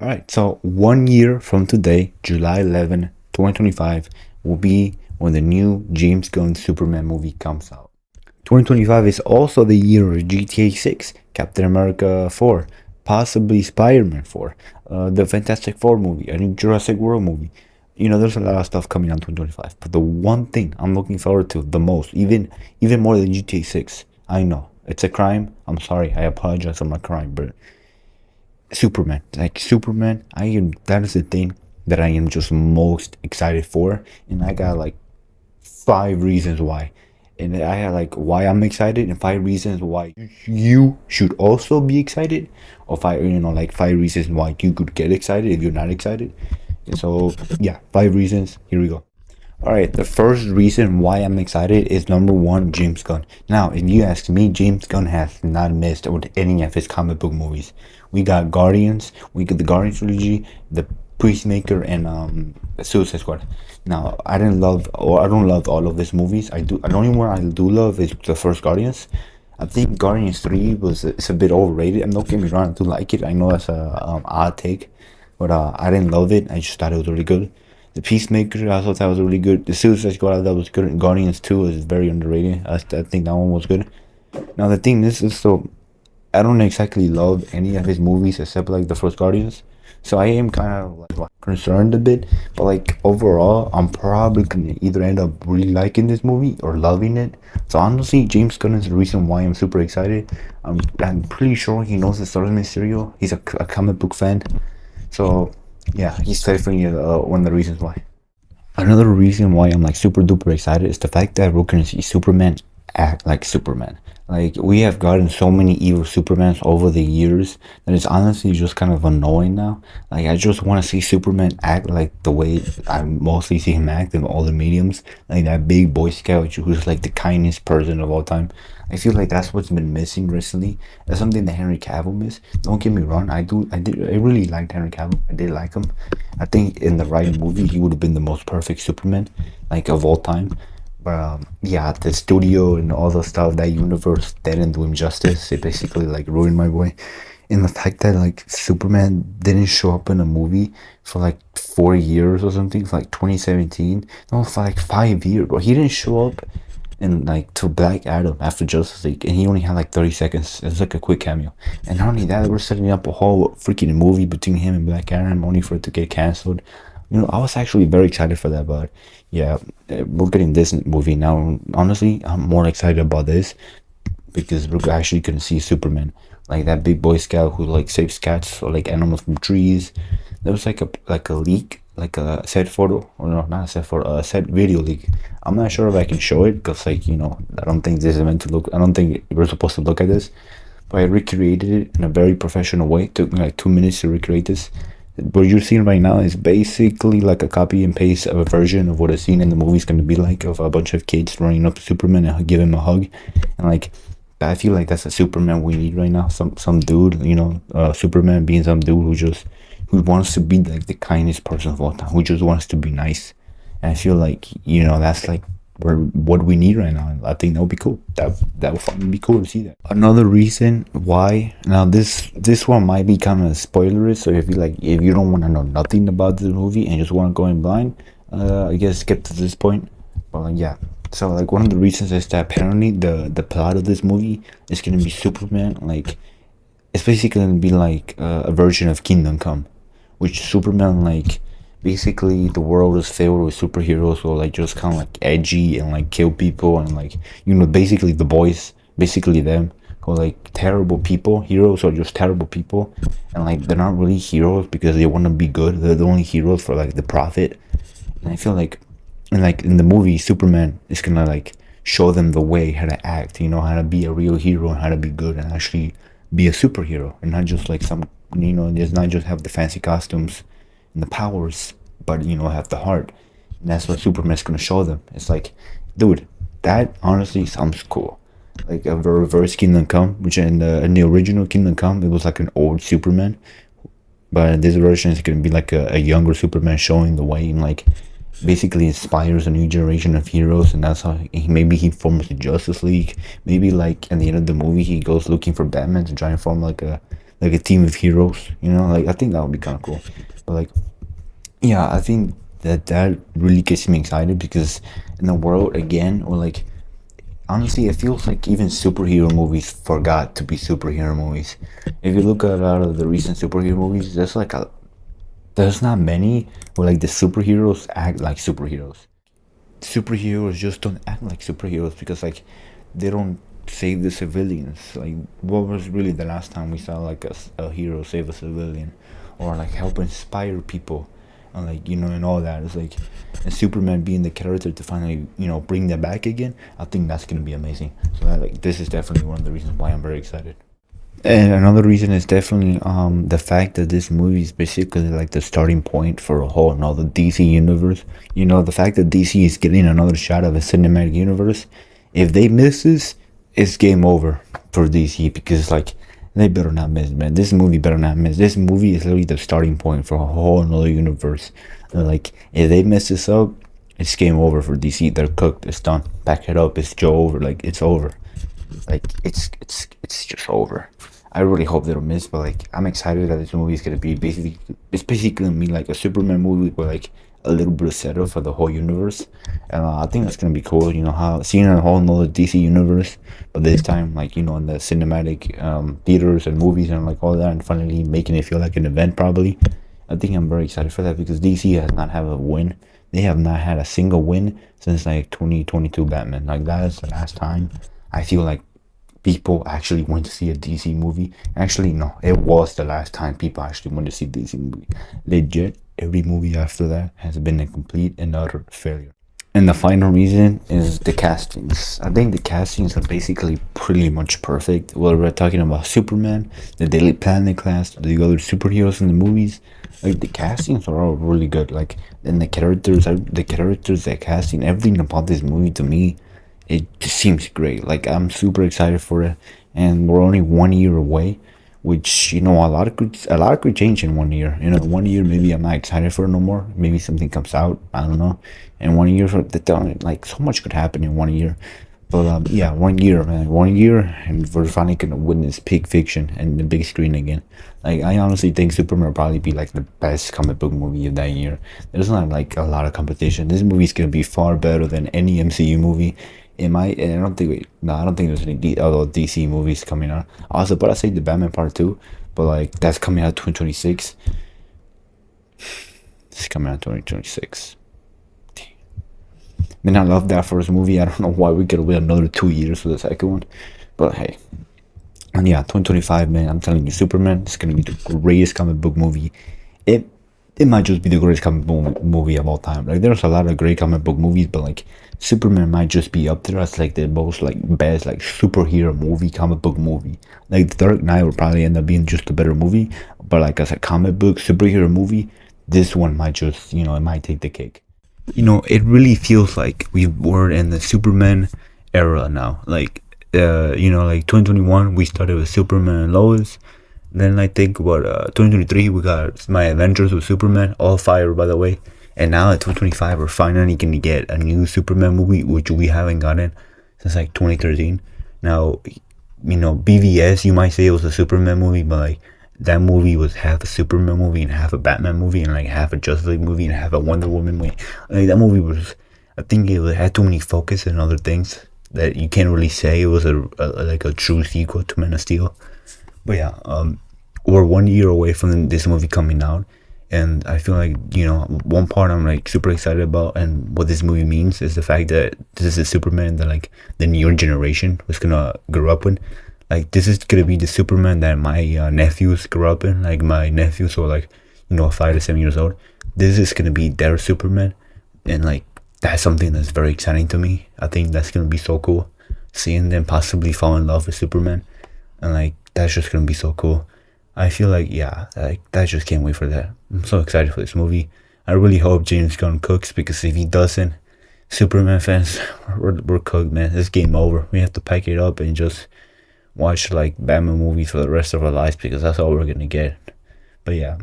All right, so 1 year from today, July 11, 2025, will be when the new James Gunn Superman movie comes out. 2025 is also the year of GTA 6, Captain America 4, possibly Spider Man 4, the Fantastic Four movie, a new Jurassic World movie. There's a lot of stuff coming out in 2025, but the one thing I'm looking forward to the most, even more than GTA 6, I know it's a crime. I'm sorry, I apologize for my crime, but Superman. Like Superman, that is the thing that I am just most excited for. And I got like five reasons why. And I had like why I'm excited and five reasons why you should also be excited. Or five, like five reasons why you could get excited if you're not excited. And so yeah, five reasons. Here we go. All right, the first reason why I'm excited is number one, James Gunn. Now, if you ask me, James Gunn has not missed with any of his comic book movies. We got Guardians, we got the Guardians trilogy, the Peacemaker, and Suicide Squad. Now, I don't love all of these movies. I do. The only one I do love is the first Guardians. I think Guardians 3 it's a bit overrated. And don't get me wrong, I do like it. I know that's a odd take, but I didn't love it. I just thought it was really good. The Peacemaker, I thought that was really good. The Suicide Squad, I thought that was good. And Guardians 2 is very underrated. I think that one was good. Now, the thing is so I don't exactly love any of his movies except like the first Guardians. So I am kind of like concerned a bit. But like overall, I'm probably gonna either end up really liking this movie or loving it. So honestly, James Gunn is the reason why I'm super excited. I'm pretty sure he knows the source material. He's a comic book fan. So yeah, he's definitely one of the reasons why. Another reason why I'm like super duper excited is the fact that we're gonna see Superman act like Superman. Like we have gotten so many evil Supermans over the years that it's honestly just kind of annoying now. Like I just want to see Superman act like the way I mostly see him act in all the mediums, like that big Boy Scout who's like the kindest person of all time. I feel like that's what's been missing recently. That's something that Henry Cavill missed. Don't get me wrong, I really liked Henry Cavill. I did like him. I think in the right movie he would have been the most perfect Superman, like of all time. But yeah, the studio and all the stuff, that universe, they didn't do him justice. It basically like ruined my boy. And the fact that like Superman didn't show up in a movie for like 4 years or something, for like 2017. No, for like 5 years, bro. He didn't show up in like to Black Adam after Justice League, and he only had like 30 seconds. It's like a quick cameo. And not only that, we're setting up a whole freaking movie between him and Black Adam, only for it to get canceled. I was actually very excited for that, but yeah, we're getting this movie now. Honestly, I'm more excited about this because we're actually gonna see Superman, like that big Boy Scout who like saves cats or like animals from trees. There was like a leak, like a set photo, or no, not a set photo, a set video leak. I'm not sure if I can show it because like I don't think this is meant to look. I don't think we're supposed to look at this, but I recreated it in a very professional way. It took me like 2 minutes to recreate this. What you're seeing right now is basically like a copy and paste of a version of what a scene in the movie is going to be like, of a bunch of kids running up to Superman and give him a hug. And like I feel like that's a Superman we need right now. Some dude, Superman being some dude who wants to be like the kindest person of all time, who just wants to be nice. And I feel like that's like what we need right now. I think that would be cool. That would fucking be cool to see that. Another reason why, now this one might be kind of spoilerous, so if you don't want to know nothing about the movie and just want to go in blind, I guess skip to this point. But like, yeah, so like one of the reasons is that apparently the plot of this movie is gonna be Superman, like it's basically gonna be like a version of Kingdom Come, which Superman, like basically the world is filled with superheroes who are like just kind of like edgy and like kill people, and like basically the boys, basically them, who are like terrible people. Heroes are just terrible people, and like they're not really heroes because they want to be good. They're the only heroes for like the profit. And I feel like in the movie, Superman is gonna like show them the way how to act, how to be a real hero and how to be good and actually be a superhero, and not just like some, just not just have the fancy costumes and the powers, but have the heart. And that's what Superman's gonna show them. It's like, dude, that honestly sounds cool. Like a reverse Kingdom Come, which in the original Kingdom Come, it was like an old Superman, but in this version it's gonna be like a younger Superman showing the way, and like basically inspires a new generation of heroes. And that's how maybe he forms the Justice League. Maybe like at the end of the movie he goes looking for Batman to try and form like a like a team of heroes. You know, like I think that would be kind of cool. But like, yeah, I think that really gets me excited because in the world again, or like honestly, it feels like even superhero movies forgot to be superhero movies. If you look at a lot of the recent superhero movies, there's not many where like the superheroes act like superheroes. Superheroes just don't act like superheroes because like they don't save the civilians. Like what was really the last time we saw like a hero save a civilian or like help inspire people and like and all that. It's like and Superman being the character to finally bring that back again. I think that's gonna be amazing. So like this is definitely one of the reasons why I'm very excited. And another reason is definitely the fact that this movie is basically like the starting point for a whole another DC universe. The fact that DC is getting another shot of a cinematic universe. If they miss this, it's game over for DC because like they better not miss, man. This movie better not miss. This movie is literally the starting point for a whole another universe. Like if they mess this up, it's game over for DC. They're cooked. It's done. Back it up. It's Joe over. Like it's over. Like it's just over. I really hope they don't miss, but like I'm excited that this movie is gonna be basically gonna be like a Superman movie with like a little bit of setup for the whole universe, and I think that's gonna be cool. How seeing a whole another DC universe, but this time like in the cinematic theaters and movies and like all that, and finally making it feel like an event. Probably, I think I'm very excited for that because DC has not had a win. They have not had a single win since like 2022 Batman. Like that is the last time I feel like people actually went to see a DC movie. Actually, no, it was the last time people actually went to see a DC movie. Legit, every movie after that has been a complete and utter failure. And the final reason is the castings. I think the castings are basically pretty much perfect. Whether we're talking about Superman, the Daily Planet cast, the other superheroes in the movies, like the castings are all really good. Like and the characters that casting, everything about this movie to me it just seems great. Like I'm super excited for it, and we're only 1 year away, which a lot could change in 1 year. 1 year maybe I'm not excited for it no more. Maybe something comes out. I don't know. And 1 year for the time, like so much could happen in 1 year. But yeah, 1 year, man, 1 year, and we're finally gonna witness peak fiction and the big screen again. Like I honestly think Superman will probably be like the best comic book movie of that year. There's not like a lot of competition. This movie's gonna be far better than any MCU movie. It might, and I don't think no, I don't think there's any other DC movies coming out. Also, but I say the Batman Part Two, but like that's coming out 2026. It's coming out 2026. Man, I love that first movie. I don't know why we gotta wait another 2 years for the second one. But hey. And yeah, 2025, man, I'm telling you, Superman is gonna be the greatest comic book movie. It it might just be the greatest comic book movie of all time. Like there's a lot of great comic book movies, but like Superman might just be up there as like the most like best like superhero movie, comic book movie. Like The Dark Knight will probably end up being just a better movie, but like as a comic book superhero movie, this one might just it might take the cake. It really feels like we're in the Superman era now. Like, like 2021, we started with Superman and Lois. Then I think what 2023 we got My Adventures with Superman, all fire by the way. And now at 2025 we're finally gonna get a new Superman movie, which we haven't gotten since like 2013. Now, BVS you might say it was a Superman movie, but like that movie was half a Superman movie and half a Batman movie and like half a Justice League movie and half a Wonder Woman movie. Like that movie was, I think it had too many focus and other things that you can't really say it was like a true sequel to Man of Steel. But yeah, we're 1 year away from this movie coming out, and I feel like one part I'm like super excited about, and what this movie means is the fact that this is a Superman that like the newer generation was gonna grow up with. Like this is gonna be the Superman that my nephews grew up in. Like my nephews were like 5 to 7 years old. This is gonna be their Superman, and like that's something that's very exciting to me. I think that's gonna be so cool, seeing them possibly fall in love with Superman, and like that's just gonna be so cool. I feel like like I just can't wait for that. I'm so excited for this movie. I really hope James Gunn cooks, because if he doesn't, Superman fans, we're cooked, man. It's game over. We have to pack it up and just watch like Batman movies for the rest of our lives, because that's all we're gonna get. But yeah,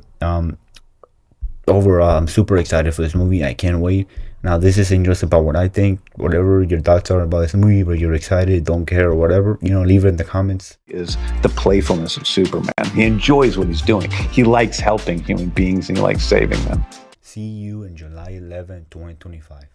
overall, I'm super excited for this movie. I can't wait. Now, this isn't just about what I think. Whatever your thoughts are about this movie, whether you're excited, don't care, or whatever, leave it in the comments. Is the playfulness of Superman. He enjoys what he's doing. He likes helping human beings and he likes saving them. See you in July 11, 2025.